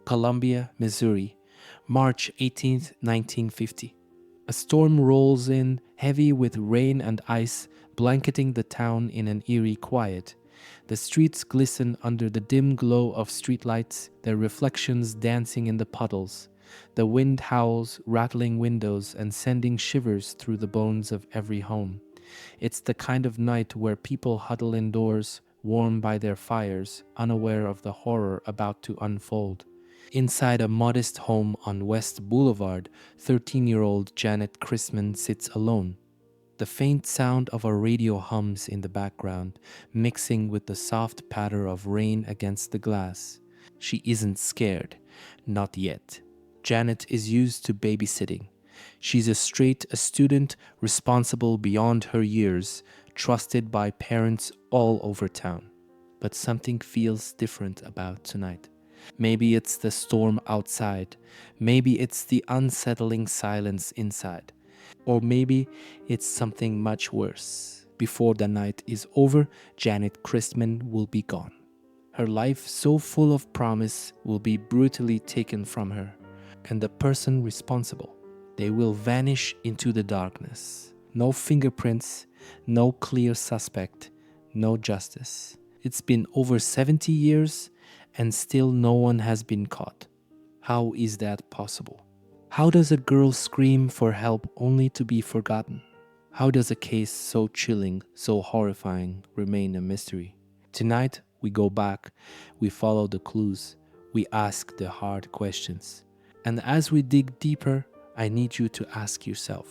Columbia, Missouri, March 18th, 1950. A storm rolls in, heavy with rain and ice, blanketing the town in an eerie quiet. The streets glisten under the dim glow of streetlights, their reflections dancing in the puddles. The wind howls, rattling windows and sending shivers through the bones of every home. It's the kind of night where people huddle indoors, warm by their fires, unaware of the horror about to unfold. Inside a modest home on West Boulevard, 13-year-old Janet Christman sits alone. The faint sound of a radio hums in the background, mixing with the soft patter of rain against the glass. She isn't scared, not yet. Janet is used to babysitting. She's a student, responsible beyond her years, trusted by parents all over town. But something feels different about tonight. Maybe it's the storm outside. Maybe it's the unsettling silence inside. Or maybe it's something much worse. Before the night is over, Janet Christman will be gone. Her life, so full of promise, will be brutally taken from her. And the person responsible, they will vanish into the darkness. No fingerprints, no clear suspect, no justice. It's been over 70 years and still no one has been caught. How is that possible? How does a girl scream for help only to be forgotten? How does a case so chilling, so horrifying remain a mystery? Tonight, we go back, we follow the clues, we ask the hard questions. And as we dig deeper, I need you to ask yourself,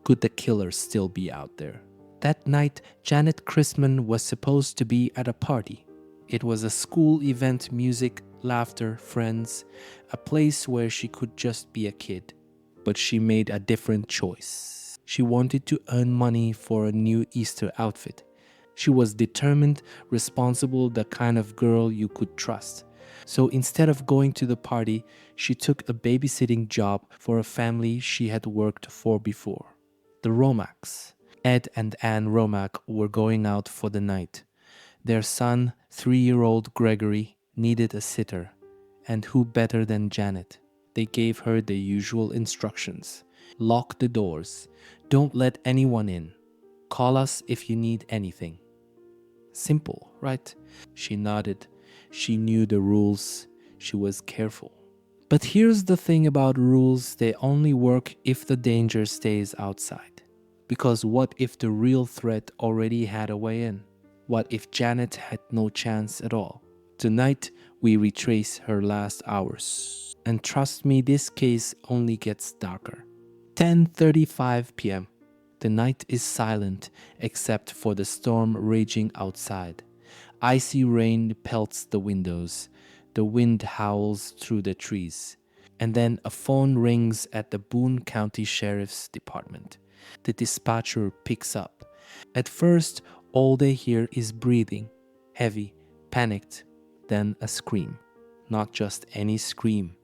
could the killer still be out there? That night, Janet Christman was supposed to be at a party. It was a school event, music, laughter, friends, a place where she could just be a kid. But she made a different choice. She wanted to earn money for a new Easter outfit. She was determined, responsible, the kind of girl you could trust. So instead of going to the party, she took a babysitting job for a family she had worked for before. The Romacks. Ed and Ann Romack were going out for the night. Their son, 3-year-old Gregory, needed a sitter. And who better than Janet? They gave her the usual instructions. Lock the doors. Don't let anyone in. Call us if you need anything. Simple, right? She nodded. She knew the rules. She was careful. But here's the thing about rules, they only work if the danger stays outside. Because what if the real threat already had a way in? What if Janet had no chance at all? Tonight, we retrace her last hours. And trust me, this case only gets darker. 10:35 p.m. The night is silent except for the storm raging outside. Icy rain pelts the windows. The wind howls through the trees. And then a phone rings at the Boone County Sheriff's Department. The dispatcher picks up. At first, all they hear is breathing, heavy, panicked, then a scream. Not just any scream,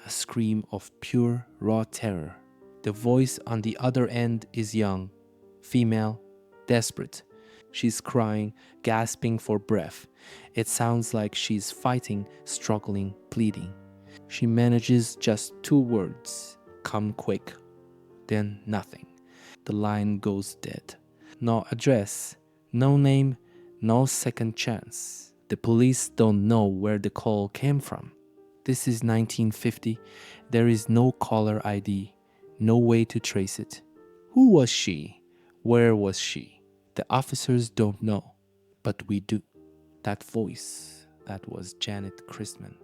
a scream of pure, raw terror. The voice on the other end is young, female, desperate. She's crying, gasping for breath. It sounds like she's fighting, struggling, pleading. She manages just 2 words, "Come quick." Then nothing. The line goes dead. No address, no name, no second chance. The police don't know where the call came from. This is 1950. There is no caller ID, no way to trace it. Who was she? Where was she? The officers don't know, but we do. That voice, that was Janet Christman.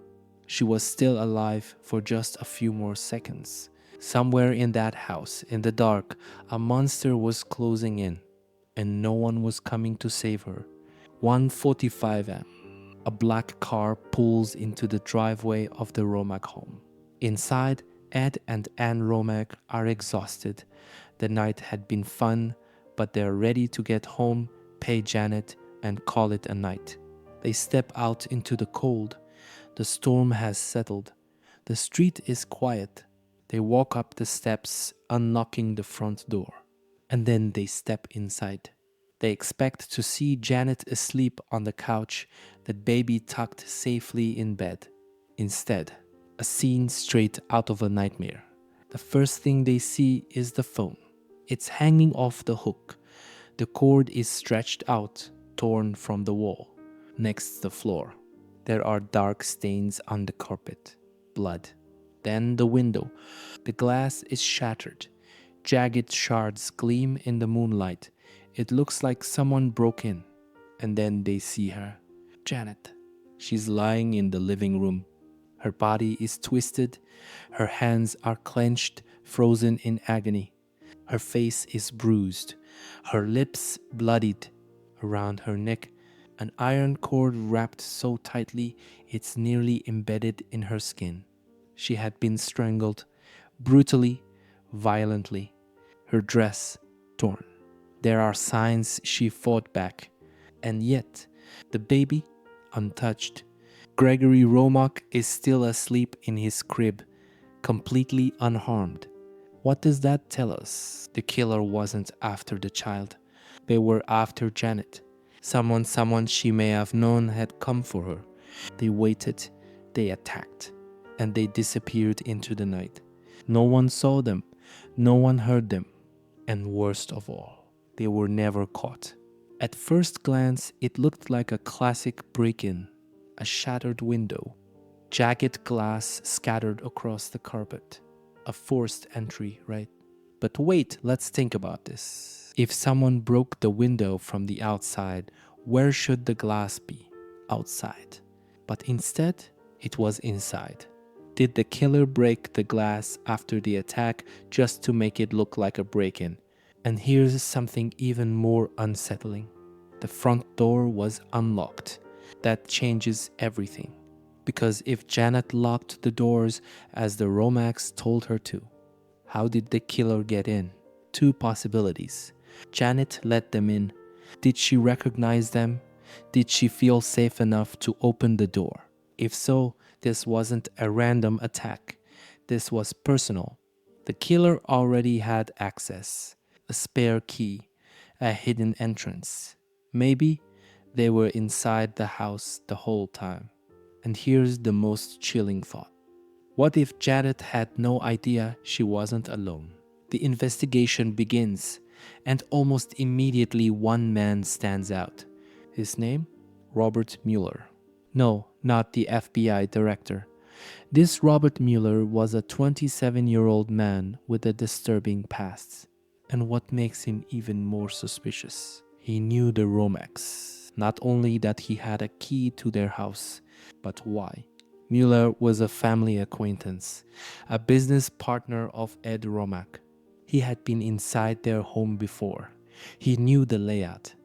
She was still alive for just a few more seconds. Somewhere in that house, in the dark, a monster was closing in, and no one was coming to save her. 1:45 a.m. A black car pulls into the driveway of the Romack home. Inside, Ed and Ann Romack are exhausted. The night had been fun, but they're ready to get home, pay Janet, and call it a night. They step out into the cold. The storm has settled. The street is quiet. They walk up the steps, unlocking the front door. And then they step inside. They expect to see Janet asleep on the couch, the baby tucked safely in bed. Instead, a scene straight out of a nightmare. The first thing they see is the phone. It's hanging off the hook. The cord is stretched out, torn from the wall. Next the floor. There are dark stains on the carpet. Blood. Then the window. The glass is shattered. Jagged shards gleam in the moonlight. It looks like someone broke in. And then they see her. Janet. She's lying in the living room. Her body is twisted. Her hands are clenched, frozen in agony. Her face is bruised. Her lips bloodied. Around her neck, an iron cord wrapped so tightly it's nearly embedded in her skin. She had been strangled, brutally, violently. Her dress torn. There are signs she fought back. And yet, the baby, untouched. Gregory Romack is still asleep in his crib, completely unharmed. What does that tell us? The killer wasn't after the child. They were after Janet. Someone she may have known had come for her. They waited, they attacked, and they disappeared into the night. No one saw them, no one heard them, and worst of all, they were never caught. At first glance, it looked like a classic break-in, a shattered window, jagged glass scattered across the carpet. A forced entry, right? But wait, let's think about this. If someone broke the window from the outside, where should the glass be? Outside. But instead, it was inside. Did the killer break the glass after the attack just to make it look like a break-in? And here's something even more unsettling. The front door was unlocked. That changes everything. Because if Janet locked the doors as the Romacks told her to, how did the killer get in? Two possibilities. Janet let them in. Did she recognize them? Did she feel safe enough to open the door? If so, this wasn't a random attack. This was personal. The killer already had access, a spare key, a hidden entrance. Maybe they were inside the house the whole time. And here's the most chilling thought. What if Janet had no idea she wasn't alone? The investigation begins, and almost immediately one man stands out. His name? Robert Mueller. No, not the FBI director. This Robert Mueller was a 27-year-old man with a disturbing past. And what makes him even more suspicious? He knew the Romacks. Not only that he had a key to their house, but why? Mueller was a family acquaintance, a business partner of Ed Romack. He had been inside their home before. He knew the layout.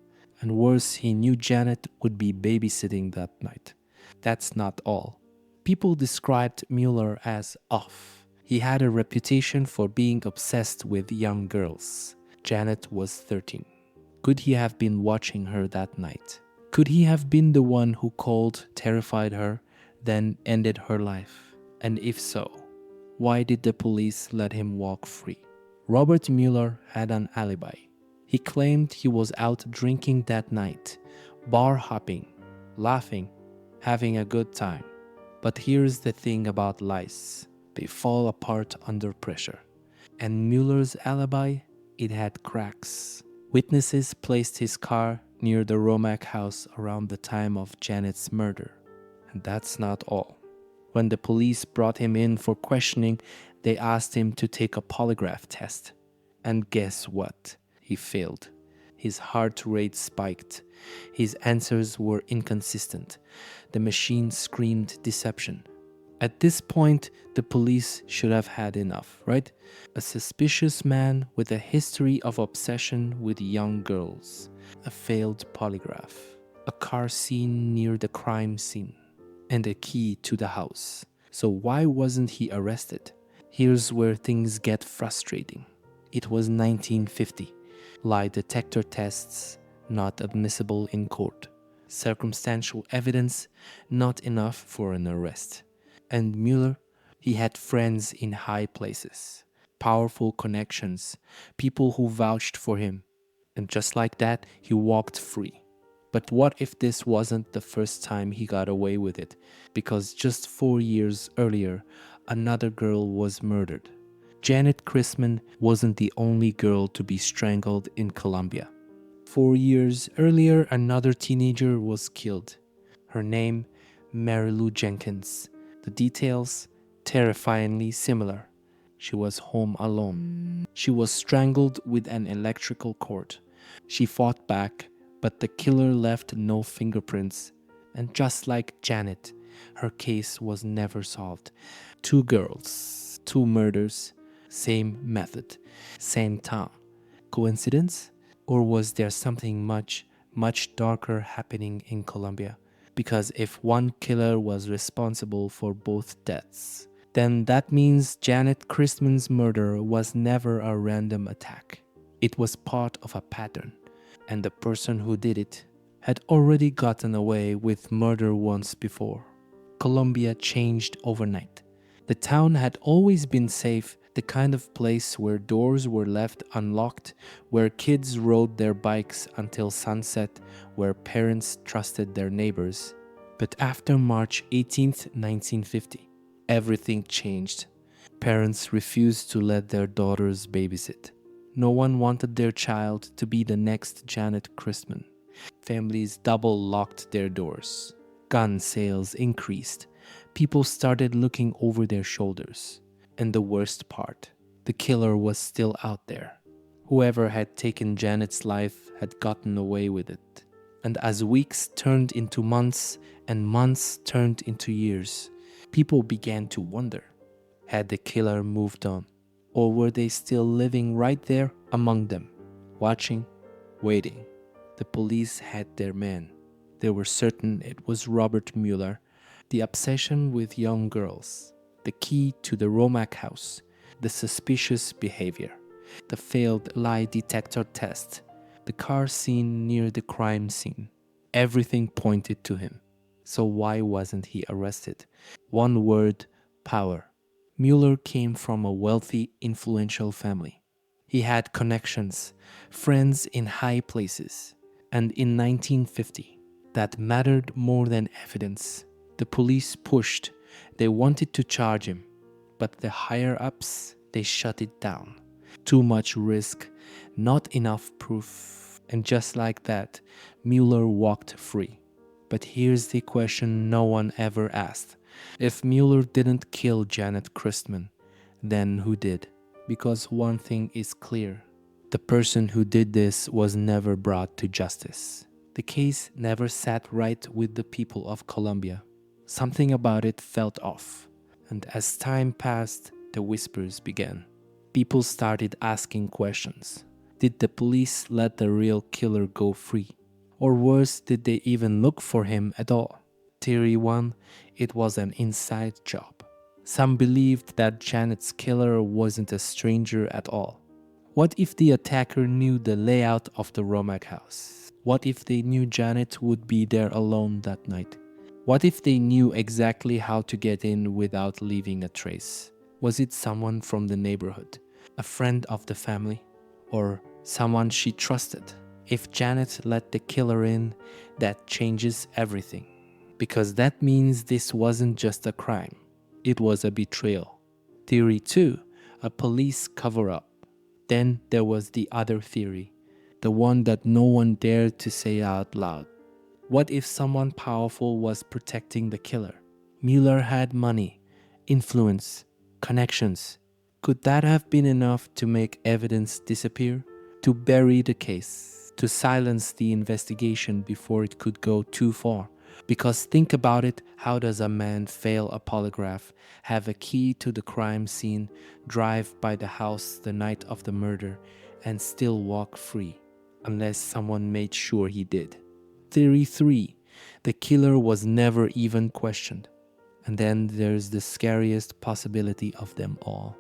And worse, he knew Janet would be babysitting that night. That's not all. People described Mueller as off. He had a reputation for being obsessed with young girls. Janet was 13. Could he have been watching her that night? Could he have been the one who called, terrified her, then ended her life? And if so, why did the police let him walk free? Robert Mueller had an alibi. He claimed he was out drinking that night, bar hopping, laughing, having a good time. But here's the thing about lies. They fall apart under pressure. And Mueller's alibi, it had cracks. Witnesses placed his car near the Romack house around the time of Janet's murder. And that's not all. When the police brought him in for questioning, they asked him to take a polygraph test. And guess what? He failed. His heart rate spiked. His answers were inconsistent. The machine screamed deception. At this point, the police should have had enough, right? A suspicious man with a history of obsession with young girls. A failed polygraph. A car seen near the crime scene. And a key to the house. So why wasn't he arrested? Here's where things get frustrating. It was 1950. Lie detector tests not admissible in court. Circumstantial evidence not enough for an arrest. And Mueller, he had friends in high places, powerful connections, people who vouched for him. And just like that, he walked free. But what if this wasn't the first time he got away with it? Because just 4 years earlier, another girl was murdered. Janet Christman wasn't the only girl to be strangled in Colombia. 4 years earlier, another teenager was killed. Her name, Mary Lou Jenkins. The details, terrifyingly similar. She was home alone. She was strangled with an electrical cord. She fought back, but the killer left no fingerprints. And just like Janet, her case was never solved. 2 girls, 2 murders, same method, same town. Coincidence? Or was there something much, much darker happening in Colombia? Because if one killer was responsible for both deaths, then that means Janet Christman's murder was never a random attack. It was part of a pattern, and the person who did it had already gotten away with murder once before. Colombia changed overnight. The town had always been safe, the kind of place where doors were left unlocked, where kids rode their bikes until sunset, where parents trusted their neighbors. But after March 18th, 1950, everything changed. Parents refused to let their daughters babysit. No one wanted their child to be the next Janet Christman. Families double locked their doors. Gun sales increased. People started looking over their shoulders. And the worst part, the killer was still out there. Whoever had taken Janet's life had gotten away with it. And as weeks turned into months and months turned into years, people began to wonder, had the killer moved on? Or were they still living right there among them, watching, waiting? The police had their man. They were certain it was Robert Mueller. The obsession with young girls, the key to the Romack house, the suspicious behavior, the failed lie detector test, the car seen near the crime scene. Everything pointed to him. So why wasn't he arrested? One word, power. Mueller came from a wealthy, influential family. He had connections, friends in high places. And in 1950, that mattered more than evidence. The police pushed. They wanted to charge him. But the higher-ups, they shut it down. Too much risk, not enough proof. And just like that, Mueller walked free. But here's the question no one ever asked. If Mueller didn't kill Janet Christman, then who did? Because one thing is clear. The person who did this was never brought to justice. The case never sat right with the people of Colombia. Something about it felt off. And as time passed, the whispers began. People started asking questions. Did the police let the real killer go free? Or worse, did they even look for him at all? Theory 1, it was an inside job. Some believed that Janet's killer wasn't a stranger at all. What if the attacker knew the layout of the Romack house? What if they knew Janet would be there alone that night? What if they knew exactly how to get in without leaving a trace? Was it someone from the neighborhood? A friend of the family? Or someone she trusted? If Janet let the killer in, that changes everything. Because that means this wasn't just a crime. It was a betrayal. Theory 2, a police cover-up. Then there was the other theory, the one that no one dared to say out loud. What if someone powerful was protecting the killer? Mueller had money, influence, connections. Could that have been enough to make evidence disappear? To bury the case? To silence the investigation before it could go too far? Because think about it, how does a man fail a polygraph, have a key to the crime scene, drive by the house the night of the murder, and still walk free? Unless someone made sure he did. Theory 3, the killer was never even questioned. And then there's the scariest possibility of them all.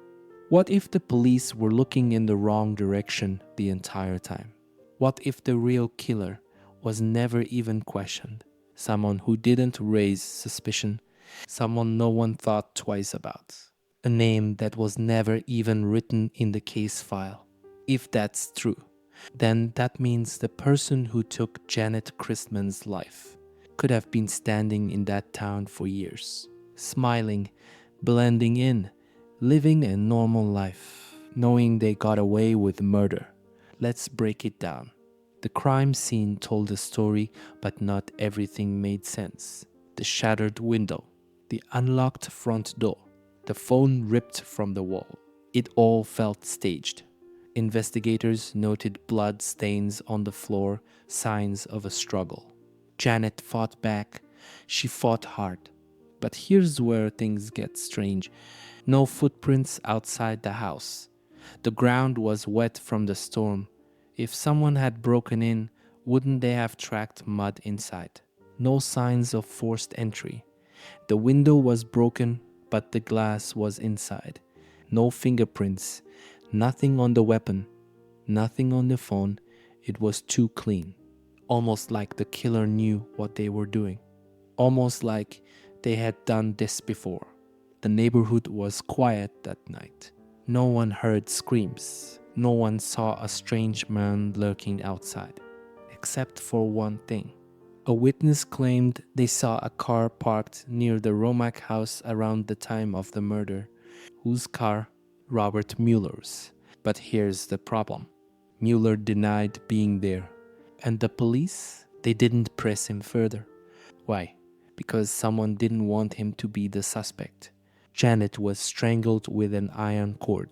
What if the police were looking in the wrong direction the entire time? What if the real killer was never even questioned? Someone who didn't raise suspicion, someone no one thought twice about, a name that was never even written in the case file. If that's true, then that means the person who took Janet Christman's life could have been standing in that town for years, smiling, blending in, living a normal life, knowing they got away with murder. Let's break it down. The crime scene told a story, but not everything made sense. The shattered window, the unlocked front door, the phone ripped from the wall. It all felt staged. Investigators noted blood stains on the floor, signs of a struggle. Janet fought back. She fought hard. But here's where things get strange. No footprints outside the house. The ground was wet from the storm. If someone had broken in, wouldn't they have tracked mud inside? No signs of forced entry. The window was broken, but the glass was inside. No fingerprints, nothing on the weapon, nothing on the phone. It was too clean. Almost like the killer knew what they were doing. Almost like they had done this before. The neighborhood was quiet that night. No one heard screams. No one saw a strange man lurking outside. Except for one thing. A witness claimed they saw a car parked near the Romack house around the time of the murder. Whose car? Robert Mueller's. But here's the problem. Mueller denied being there. And the police? They didn't press him further. Why? Because someone didn't want him to be the suspect. Janet was strangled with an iron cord.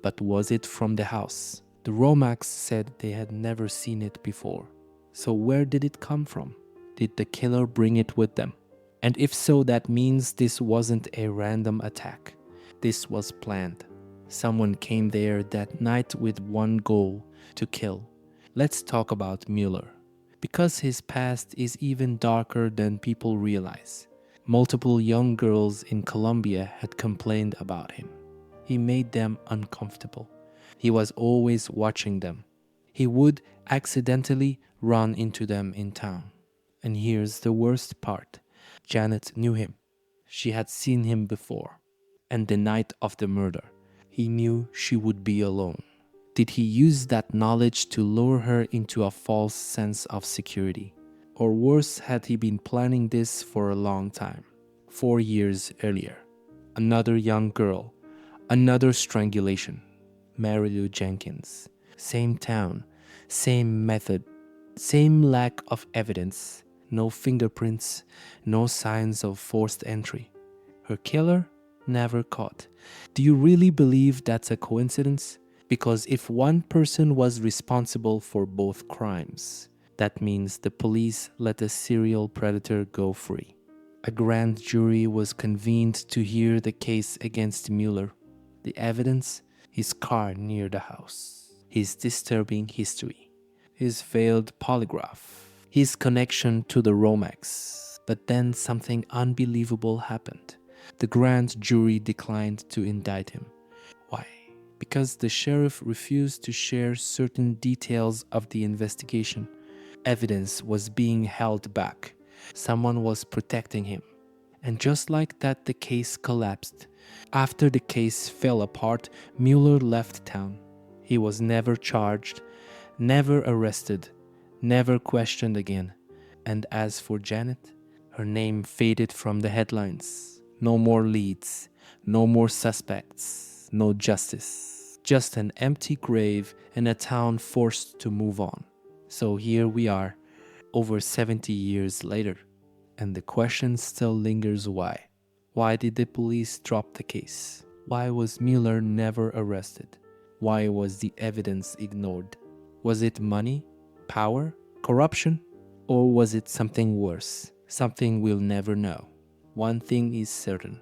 But was it from the house? The Romacks said they had never seen it before. So where did it come from? Did the killer bring it with them? And if so, that means this wasn't a random attack. This was planned. Someone came there that night with one goal: to kill. Let's talk about Mueller. Because his past is even darker than people realize. Multiple young girls in Colombia had complained about him. He made them uncomfortable. He was always watching them. He would accidentally run into them in town. And here's the worst part. Janet knew him. She had seen him before. And the night of the murder, he knew she would be alone. Did he use that knowledge to lure her into a false sense of security? Or worse, had he been planning this for a long time? 4 years earlier. Another young girl. Another strangulation. Mary Lou Jenkins. Same town. Same method. Same lack of evidence. No fingerprints. No signs of forced entry. Her killer? Never caught. Do you really believe that's a coincidence? Because if one person was responsible for both crimes, that means the police let a serial predator go free. A grand jury was convened to hear the case against Mueller. The evidence? His car near the house. His disturbing history. His failed polygraph. His connection to the Romacks. But then something unbelievable happened. The grand jury declined to indict him. Why? Because the sheriff refused to share certain details of the investigation. Evidence was being held back. Someone was protecting him. And just like that, the case collapsed. After the case fell apart, Mueller left town. He was never charged, never arrested, never questioned again. And as for Janet, her name faded from the headlines. No more leads, no more suspects, no justice. Just an empty grave and a town forced to move on. So here we are, over 70 years later. And the question still lingers: why? Why did the police drop the case? Why was Mueller never arrested? Why was the evidence ignored? Was it money, power, corruption? Or was it something worse? Something we'll never know. One thing is certain.